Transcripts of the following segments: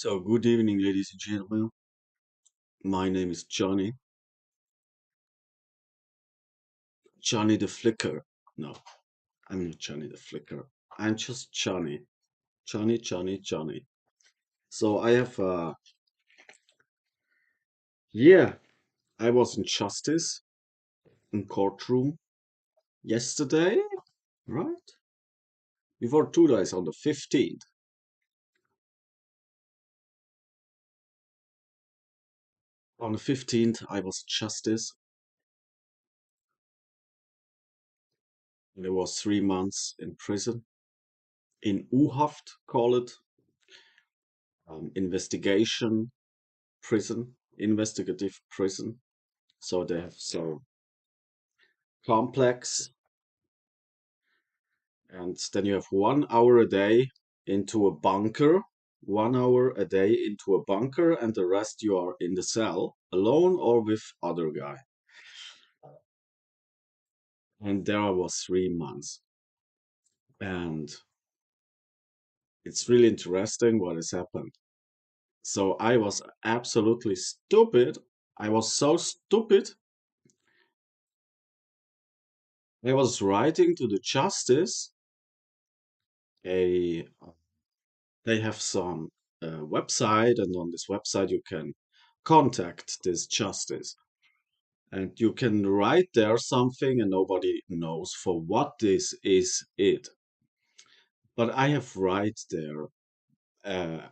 So, good evening, ladies and gentlemen. My name is Johnny. Johnny the Flicker. No, I'm not Johnny the Flicker. I'm just Johnny. Johnny. So, yeah, I was in justice in courtroom yesterday, right? Before 2 days, on the 15th. On the 15th, I was justice. There was 3 months in prison, in U-Haft, call it, investigation prison, investigative prison. So they have so complex, and then you have 1 hour a day into a bunker, 1 hour a day into a bunker, and the rest you are in the cell alone or with other guy. And there I was 3 months, and it's really interesting what has happened. So I was absolutely stupid. I was so stupid. I was writing to the justice. A They have some website, and on this website you can contact this justice, and you can write there something, and nobody knows for what this is it. But I have write there,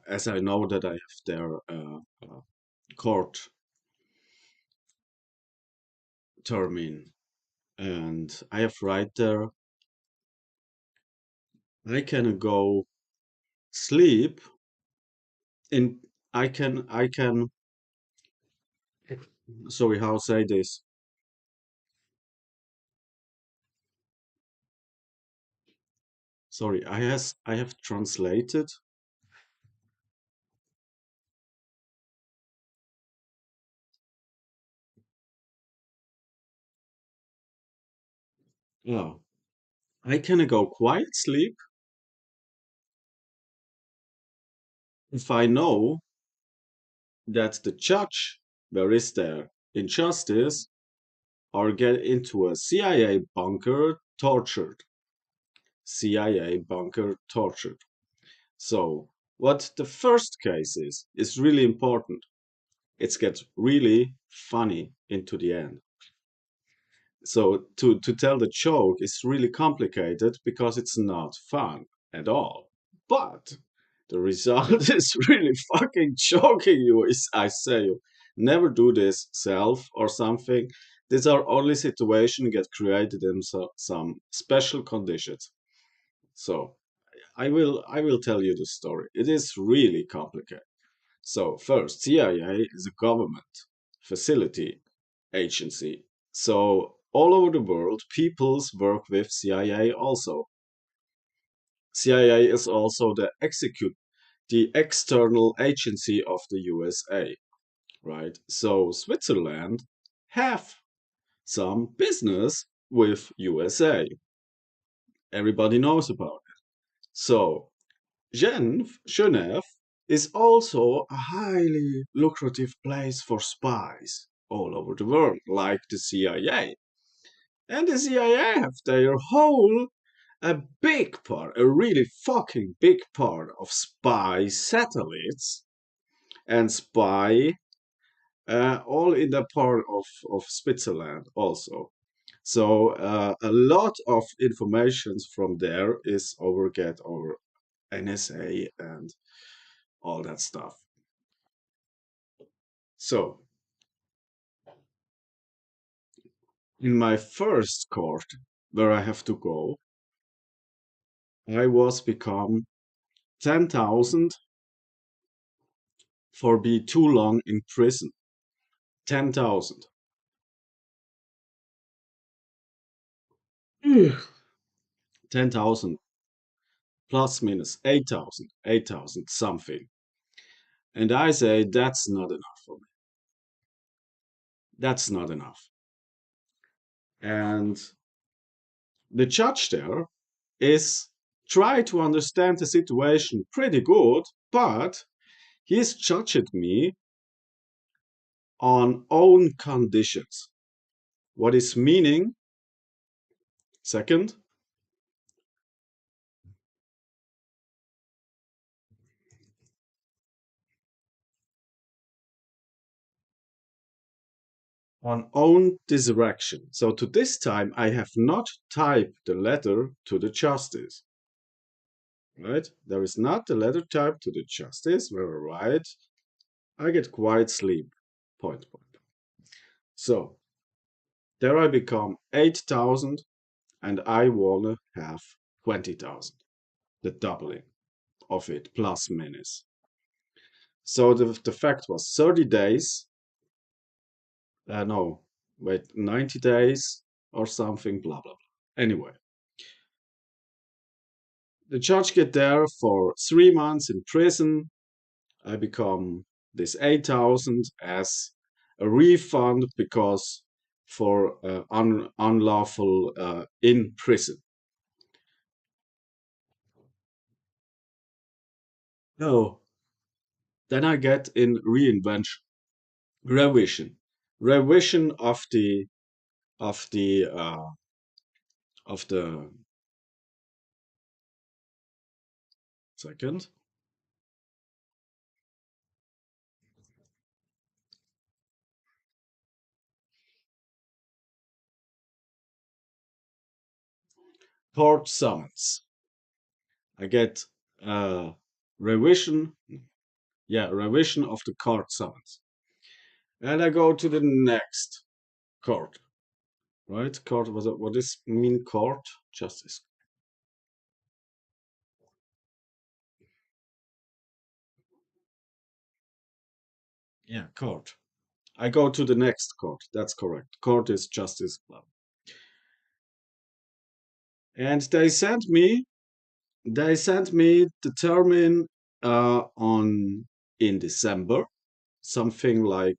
as I know that I have their court termine, and I have write there. I can go sleep in. I can. Sorry, how say this? Sorry, I have translated. Oh, I can go quiet sleep if I know that the judge, where is there in justice, or get into a CIA bunker tortured. CIA bunker tortured. So, what the first case is really important. It gets really funny into the end. So, to tell the joke is really complicated because it's not fun at all. But the result is really fucking shocking you. I say you never do this self or something. These are only situations get created in some special conditions. So I will tell you the story. It is really complicated. So first, CIA is a government facility agency. So all over the world, peoples work with CIA also. CIA is also the external agency of the USA, right? So Switzerland have some business with USA. Everybody knows about it. So Genève is also a highly lucrative place for spies all over the world, like the CIA. And the CIA have their whole a big part, a really fucking big part of spy satellites and spy all in the part of Switzerland also. So a lot of information from there is over get over NSA and all that stuff. So in my first court where I have to go, I was become 10,000 for be too long in prison. 10,000. 10,000 plus minus 8,000, 8,000 something. And I say that's not enough for me. That's not enough. And the judge there is try to understand the situation pretty good, but He's judged me on own conditions. What is meaning? Second, on own direction. So to this time, I have not typed the letter to the justice. Right? There is not the letter typed to the justice where I write, I get quiet sleep. Point. So there I become 8,000 and I wanna have 20,000. The doubling of it plus minus. So the fact was 30 days. No, wait, 90 days or something, blah, blah, blah. Anyway, the judge get there for 3 months in prison. I become this 8,000 as a refund because for unlawful in prison. No, then I get in reinvention, revision of the of the second court summons. I get revision, yeah, revision of the court summons, and I go to the next court. Right, court. What does mean court? Justice. Yeah, court. I go to the next court. That's correct. Court is justice club. And they sent me the termin on in December, something like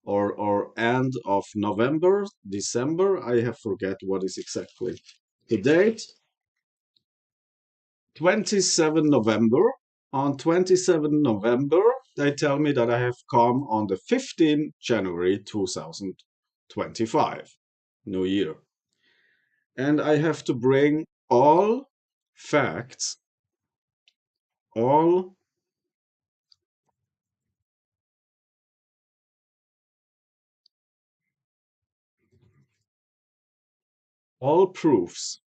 or end of November, December. I have forget what is exactly the date. 27 November. On 27 November, they tell me that I have come on the 15th January 2025, New Year. And I have to bring all facts, all all proofs.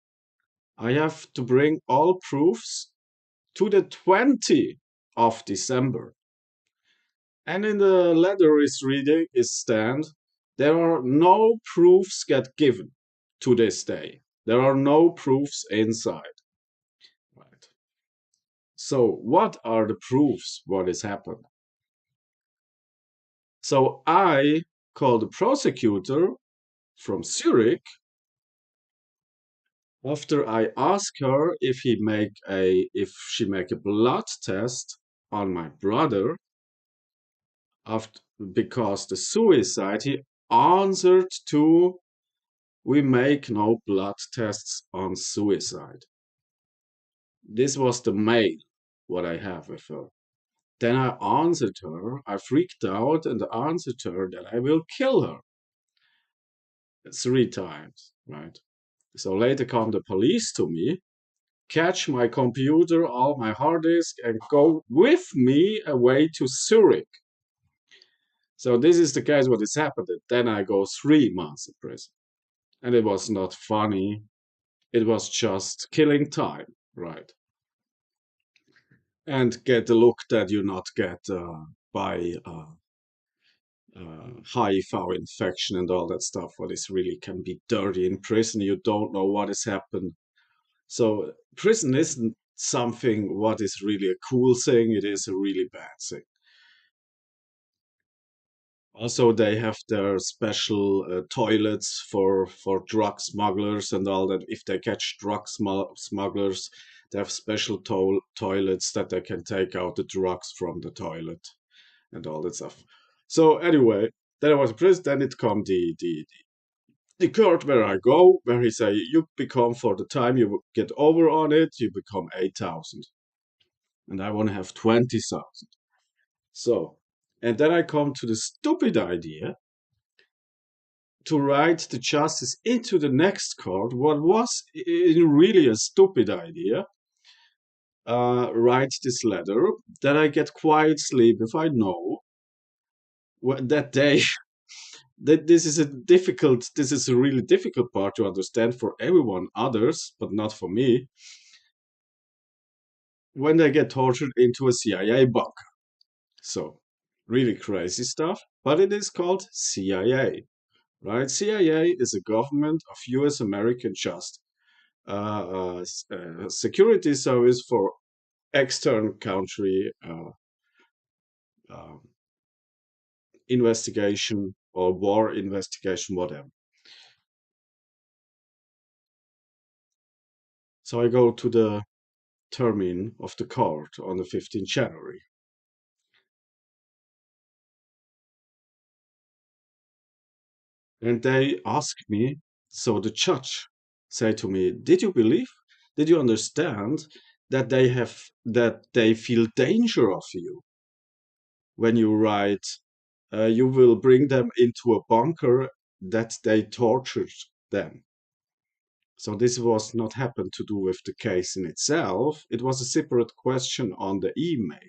I have to bring all proofs to the 20th of December. And in the letter is reading is stand, there are no proofs get given to this day. There are no proofs inside. Right. So what are the proofs what has happened? So I call the prosecutor from Zurich after I ask her if she make a blood test on my brother after because the suicide he answered to we make no blood tests on suicide. This was the mail what I have with her. Then I answered her, I freaked out and answered her that I will kill her 3 times, right? So later come the police to me, catch my computer, all my hard disk, and go with me away to Zurich. So this is the case what has happened. Then I go 3 months in prison. And it was not funny. It was just killing time, right? And get the look that you not get by HIV infection and all that stuff. What is really can be dirty in prison. You don't know what has happened. So prison isn't something what is really a cool thing. It is a really bad thing. Also, they have their special toilets for drug smugglers and all that. If they catch drug smugglers, they have special toilets that they can take out the drugs from the toilet and all that stuff. So anyway, then I was in prison. Then it come the court where I go, where he say you become for the time you get over on it, you become 8,000, and I want to have 20,000. So, and then I come to the stupid idea to write the justice into the next court, what was really a stupid idea. Write this letter that I get quiet sleep if I know that day that this is a really difficult part to understand for everyone others, but not for me, when they get tortured into a CIA bunker. So, really crazy stuff, but it is called CIA, right? CIA is a government of US American just security service for external country uh, investigation or war investigation, whatever. So I go to the termine of the court on the 15th January. And they ask me, so the judge say to me, did you believe? Did you understand that they feel danger of you when you write, you will bring them into a bunker that they tortured them. So this was not happened to do with the case in itself. It was a separate question on the email.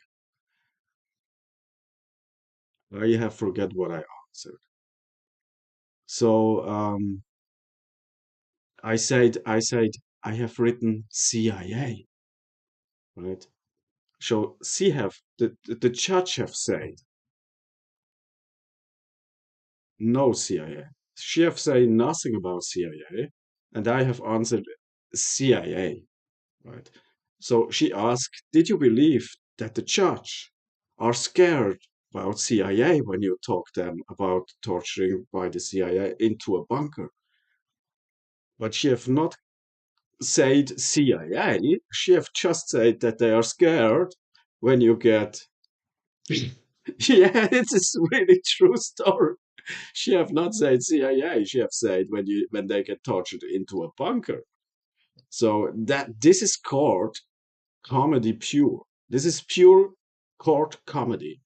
I have forget what I answered. So I said, I have written CIA, right? So she have the judge have said no CIA. She have said nothing about CIA, and I have answered CIA, right? So she asked, did you believe that the judge are scared about CIA when you talk them about torturing by the CIA into a bunker? But she have not said CIA. She have just said that they are scared when you get. Yeah, it is really true story. She have not said CIA. She have said when they get tortured into a bunker. So that this is court comedy pure. This is pure court comedy.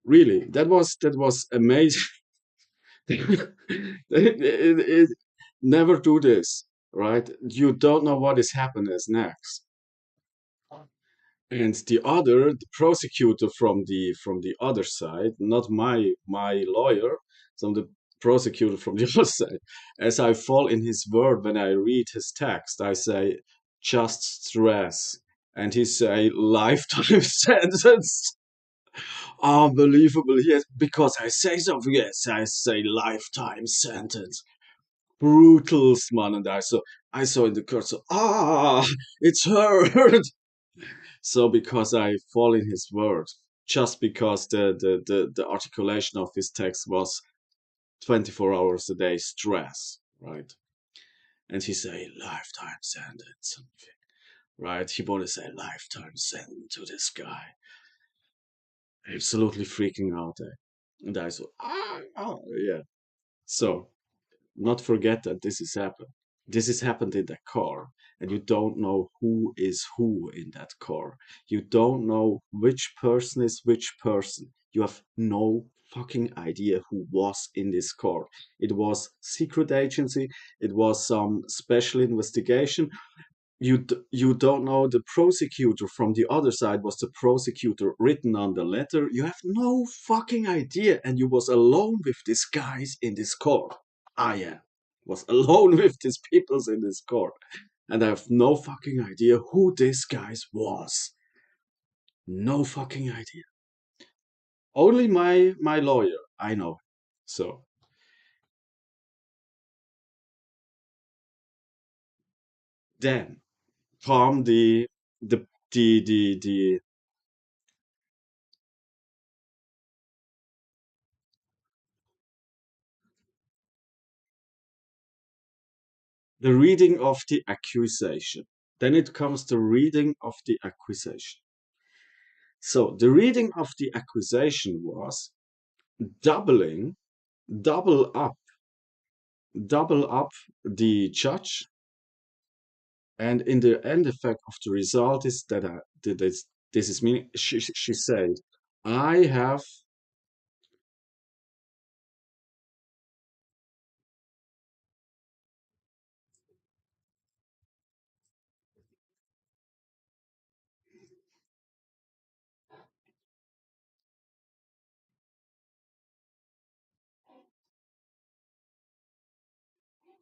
Really, that was amazing. Never do this, right? You don't know what is happening next. And the prosecutor from the other side, not my lawyer, so the prosecutor from the other side, as I fall in his word when I read his text, I say just stress, and he say lifetime sentence. Unbelievable, yes, because I say so. Yes, I say lifetime sentence. Brutal, man, and I saw in the court. So it's hurt. So because I fall in his word, just because the articulation of his text was 24 hours a day stress, right? And he say lifetime sentence, right? He want to say lifetime sentence to this guy. Absolutely freaking out. And I so oh yeah. So not forget that this has happened. This has happened in the car, and you don't know who is who in that car. You don't know which person is which person. You have no fucking idea who was in this car. It was secret agency. It was some special investigation. You don't know the prosecutor from the other side was the prosecutor written on the letter. You have no fucking idea, and you was alone with these guys in this court. I am was alone with these peoples in this court, and I have no fucking idea who this guys was. No fucking idea. Only my lawyer, I know. So then come the the reading of the accusation. Then it comes the reading of the accusation. So the reading of the accusation was doubling, double up, double up the judge, and in the end effect of the result is that This is meaning she said, I have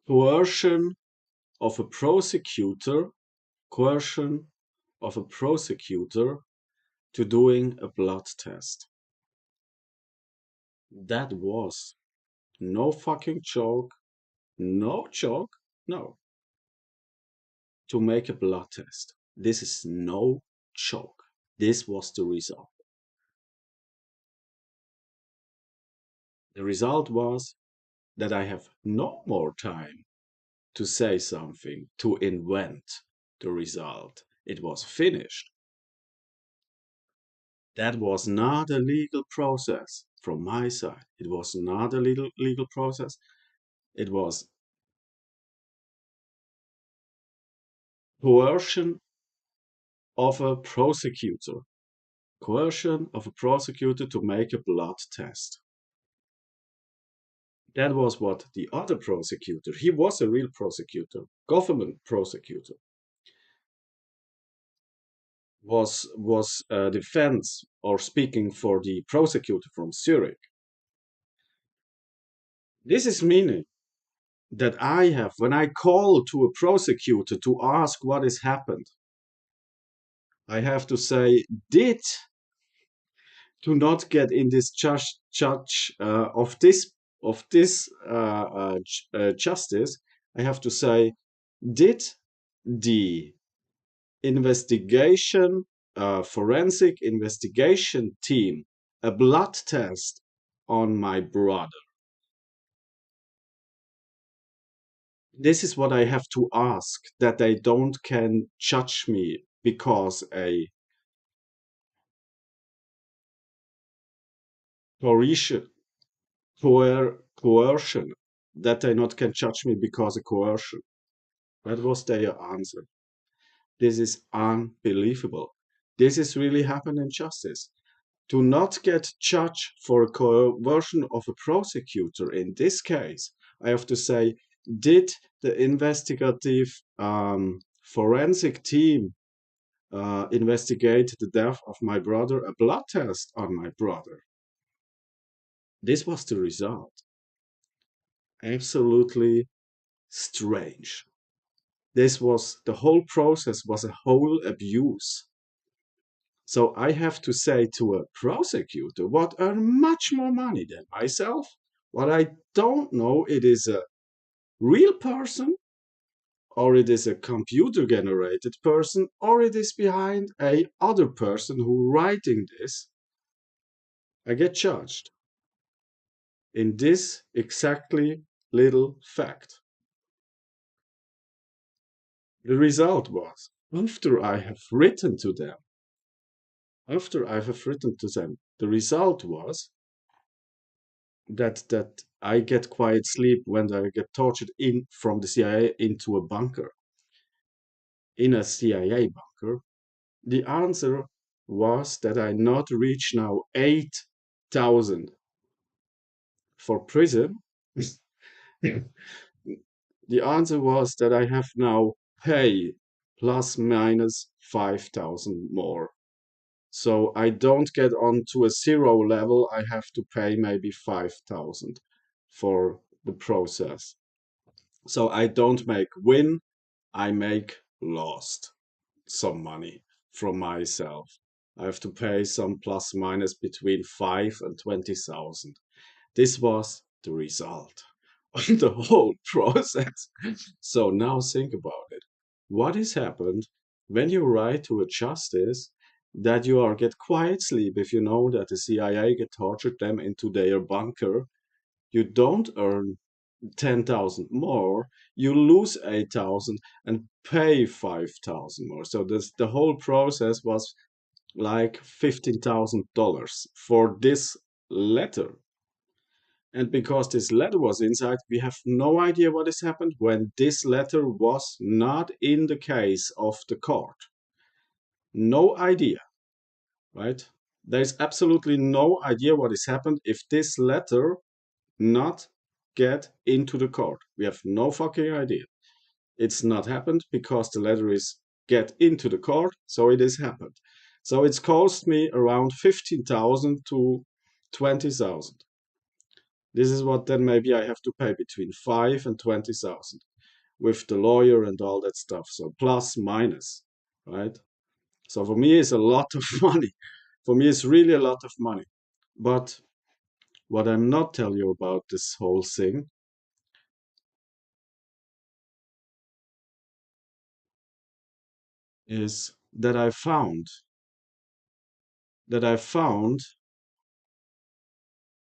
coercion of a prosecutor, coercion of a prosecutor to doing a blood test. That was no fucking joke, no joke, no, to make a blood test. This is no joke. This was the result. The result was that I have no more time to say something, to invent the result. It was finished. That was not a legal process from my side. It was not a legal process. It was coercion of a prosecutor. Coercion of a prosecutor to make a blood test. That was what the other prosecutor, he was a real prosecutor, government prosecutor, was defense or speaking for the prosecutor from Zurich. This is meaning that I have, when I call to a prosecutor to ask what has happened, I have to say, did to not get in this judge of this justice, I have to say, did the investigation, forensic investigation team a blood test on my brother? This is what I have to ask, that they don't can judge me because a coercion, coercion, that they not can judge me because of coercion. That was their answer. This is unbelievable. This is really happening justice. To not get judged for a coercion of a prosecutor in this case, I have to say, did the investigative forensic team investigate the death of my brother, a blood test on my brother? This was the result. Absolutely strange. This was the whole process was a whole abuse. So I have to say to a prosecutor, what earn much more money than myself, what I don't know, it is a real person, or it is a computer generated person, or it is behind a other person who writing this. I get charged in this exactly little fact. The result was, after I have written to them, the result was that I get quiet sleep when I get tortured in from the CIA into a bunker, in a CIA bunker. The answer was that I not reach now 8,000 for prison. The answer was that I have now pay plus minus 5,000 more. So I don't get onto a zero level. I have to pay maybe 5,000 for the process. So I don't make win, I make lost some money from myself. I have to pay some plus minus between 5 and 20,000. This was the result of the whole process. So now think about it. What has happened when you write to a justice that you are get quiet sleep if you know that the CIA get tortured them into their bunker? You don't earn 10,000 more, you lose 8,000 and pay 5,000 more. So this the whole process was like $15,000 for this letter. And because this letter was inside, we have no idea what has happened when this letter was not in the case of the court. No idea. right? There's absolutely no idea what has happened if this letter not get into the court. We have no fucking idea. It's not happened because the letter is get into the court, so it is happened. So it's cost me around 15,000 to 20,000. This is what then maybe I have to pay between 5 and 20,000 with the lawyer and all that stuff. So plus minus, right? So for me, it's a lot of money. For me, it's really a lot of money. But what I'm not telling you about this whole thing is that I found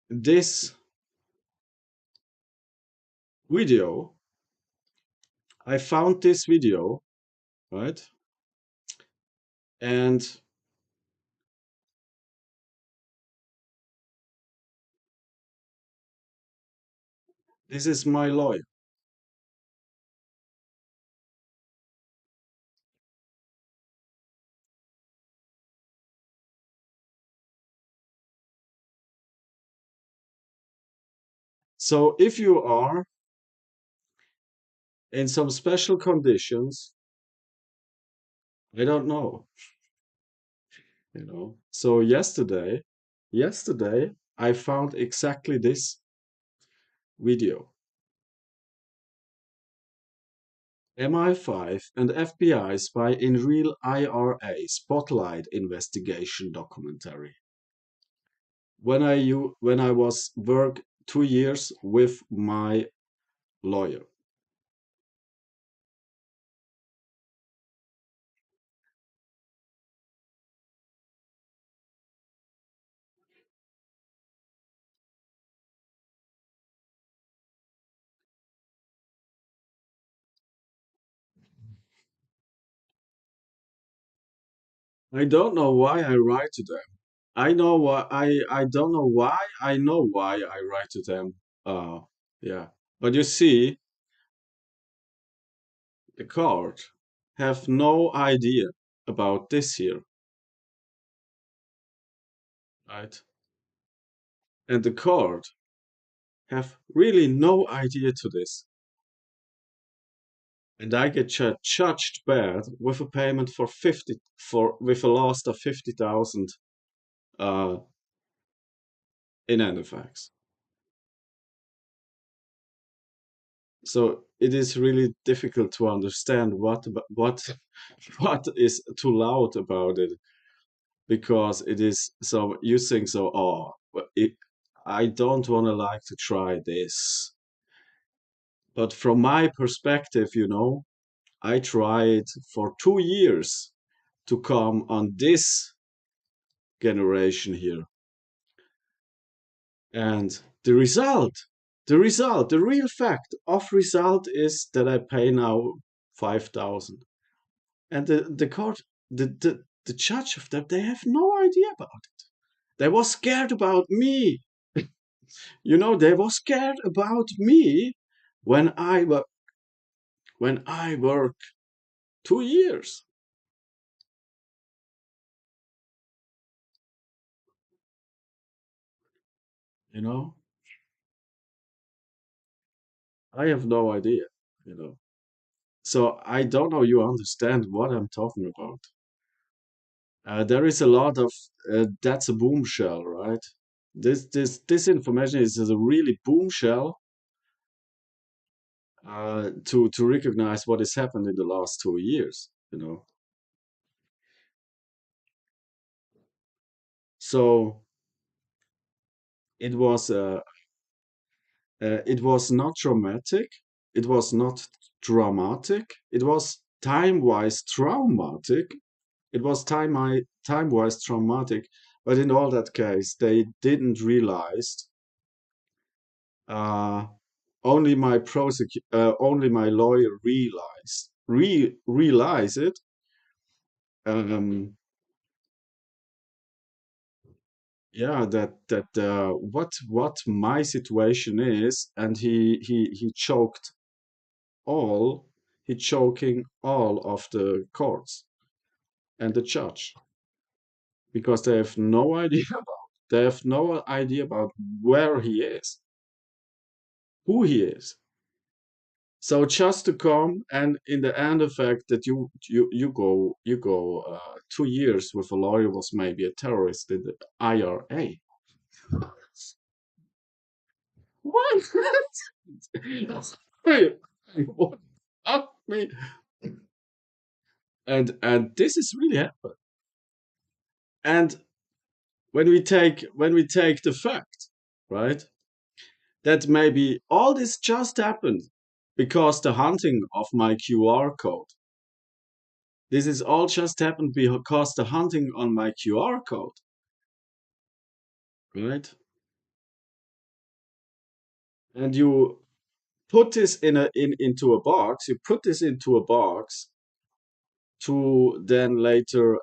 this video. I found this video, right? And this is my lawyer. So if you are in some special conditions, I don't know, you know. So yesterday I found exactly this video. MI5 and FBI spy in real IRA spotlight investigation documentary. When I was work 2 years with my lawyer. I don't know why I write to them. I don't know why. I know why I write to them. Yeah. But you see, the court have no idea about this here, right? And the court have really no idea to this. And I get judged bad with a payment for 50 for with a loss of 50,000 uh in Halifax. So it is really difficult to understand what is too loud about it because it is so you think so I don't want to like to try this, but from my perspective, I tried for 2 years to come on this generation here, and the real fact of result is that I pay now 5,000. And the court, the judge of that, they have no idea about it. They was scared about me. They was scared about me when I work 2 years. You know, I have no idea. You know, so I don't know. You understand what I'm talking about? There is a lot of that's a bombshell, right? This information is a really bombshell to recognize what has happened in the last 2 years. So it was not dramatic. It was not dramatic. It was time-wise traumatic. It was time-wise traumatic. But in all that case, they didn't realize. Uh, only my lawyer realized it. Yeah, what my situation is, and he all choking all of the courts and the judge. because they have no idea about. They have no idea about where he is, who he is. So just to come and in the end effect that you go 2 years with a lawyer was maybe a terrorist in the IRA. What? Hey, what? Fuck me? And this is really happened. And when we take the fact, right, that maybe all this just happened because the hunting of my QR code. This is all just happened because the hunting on my QR code, right? And you put this into a box. You put this into a box to then later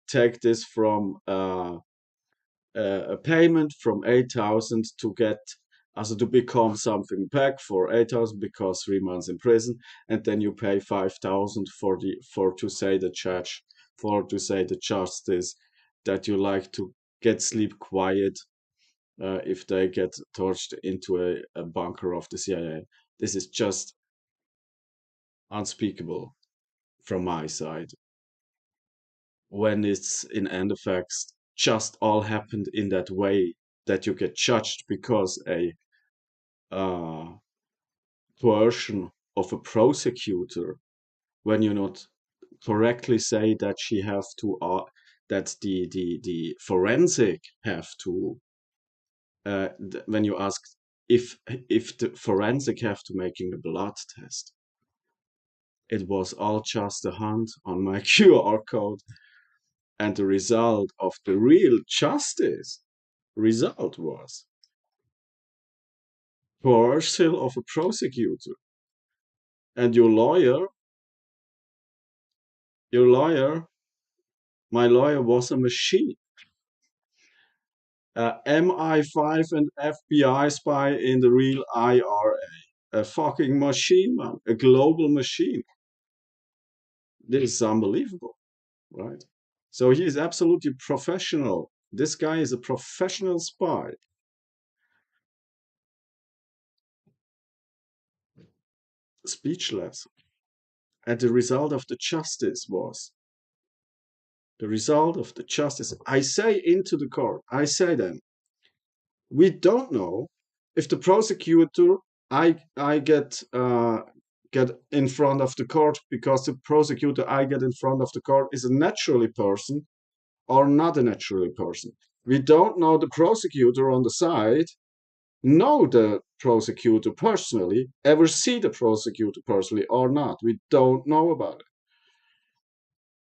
take this from a payment from 8,000 to get also to become something back for 8,000 because 3 months in prison, and then you pay 5,000 for to say the judge, for to say the justice that you like to get sleep quiet if they get torched into a bunker of the CIA. This is just unspeakable from my side when it's in end effects just all happened in that way that you get judged because a uh, coercion of a prosecutor when you not correctly say that she have to that the forensic have to when you ask if the forensic have to making a blood test, it was all just a hunt on my QR code, and the result of the real justice result was coercion of a prosecutor. And your lawyer, my lawyer was a machine. MI5 and FBI spy in the real IRA. A fucking machine, man. A global machine. This is unbelievable, right? So he is absolutely professional. This guy is a professional spy. Speechless. And the result of the justice. I say into the court, I say then, we don't know if the prosecutor I get in front of the court because the prosecutor I get in front of the court is a naturally person or not a naturally person. We don't know the prosecutor on the side, know the prosecutor personally, ever see the prosecutor personally or not. We don't know about it.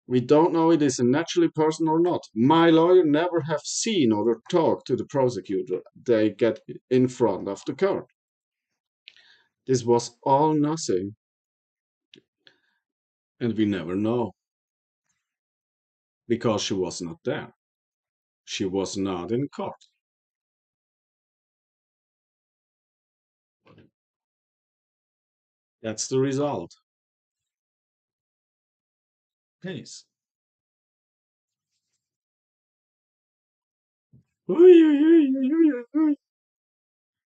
We don't know it is a naturally person or not. My lawyer never have seen or talked to the prosecutor. They get in front of the court. This was all nothing, and we never know because she was not there. She was not in court. That's the result. Peace.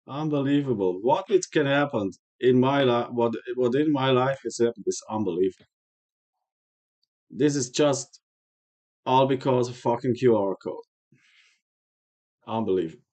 Unbelievable. What it can happen in my life, what in my life has happened is unbelievable. This is just all because of fucking QR code. Unbelievable.